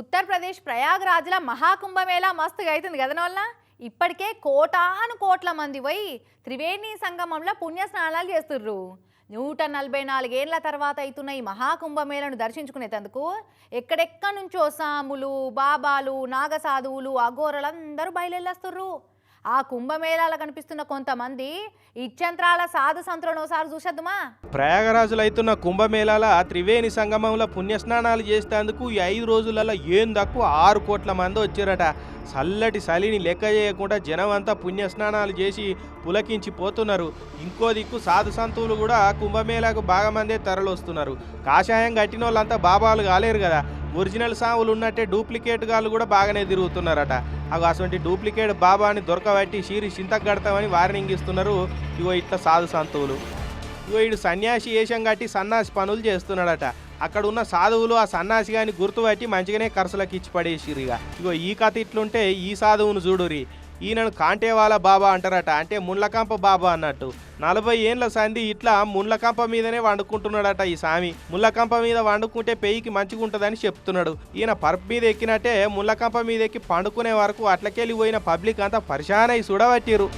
ఉత్తరప్రదేశ్ ప్రయాగ్రాజ్ల మహాకుంభమేళా మస్తుగా అవుతుంది కదా వల్ల ఇప్పటికే కోటాను కోట్ల మంది పోయి త్రివేణి సంగమంలో పుణ్యస్నానాలు చేస్తుర్రు. 144 ఏళ్ల తర్వాత అవుతున్న ఈ మహాకుంభమేళను దర్శించుకునేందుకు ఎక్కడెక్కడి నుంచో సాములు, బాబాలు, నాగసాధువులు, అఘోరలందరూ బయలుదేరుస్తుర్రు. ఆ కుంభమేళాలో కనిపిస్తున్న కొంతమంది ఇచ్చంత్రాల సాధు సంతులను ఒకసారి చూసేద్దుమా. ప్రయాగరాజులు అవుతున్న కుంభమేళాల త్రివేణి సంగమంలో పుణ్యస్నానాలు చేసేందుకు ఈ 5 రోజులలో ఏం తక్కువ 6 కోట్ల మంది వచ్చారట. చల్లటి చలిని లెక్క చేయకుండా జనం అంతా పుణ్యస్నానాలు చేసి పులకించిపోతున్నారు. ఇంకో దిక్కు సాధు సంతువులు కూడా కుంభమేళాకు బాగా మందే తరలొస్తున్నారు. కాషాయం కట్టిన వాళ్ళంతా బాబాలు కాలేరు కదా, ఒరిజినల్ సాములు ఉన్నట్టే డూప్లికేట్ గాళ్ళు కూడా బాగానే తిరుగుతున్నారట. అటువంటి డూప్లికేట్ బాబాని దొరకబట్టి షీరి చింతగడతామని వార్నింగ్ ఇస్తున్నారు. ఇగో ఇట్లా సాధు సంతువులు. ఇగో ఇడు సన్యాసి వేషం కట్టి సన్నాసి పనులు చేస్తున్నాడట. అక్కడ ఉన్న సాధువులు ఆ సన్నాసి గాని గుర్తుపట్టి మంచిగానే ఖర్చులకు ఇచ్చి పడేసిరిగా. ఇగో ఈ కథ ఇట్లుంటే ఈ సాధువును చూడురి. ఈయనను కాంటేవాల బాబా అంటారట, అంటే ముండ్లకంప బాబా అన్నట్టు. 40 ఏండ్ల సంధి ఇట్లా ముండ్లకంప మీదనే వండుకుంటున్నాడట ఈ స్వామి. ముళ్ళకంప మీద వండుకుంటే పెయికి మంచిగా ఉంటుందని చెప్తున్నాడు. ఈయన పరుపు మీద ఎక్కినట్టే ముళ్ళకంప మీద ఎక్కి పండుకునే వరకు అట్లకెళ్ళి పోయిన పబ్లిక్ అంతా పరిశానై చూడబట్టిరు.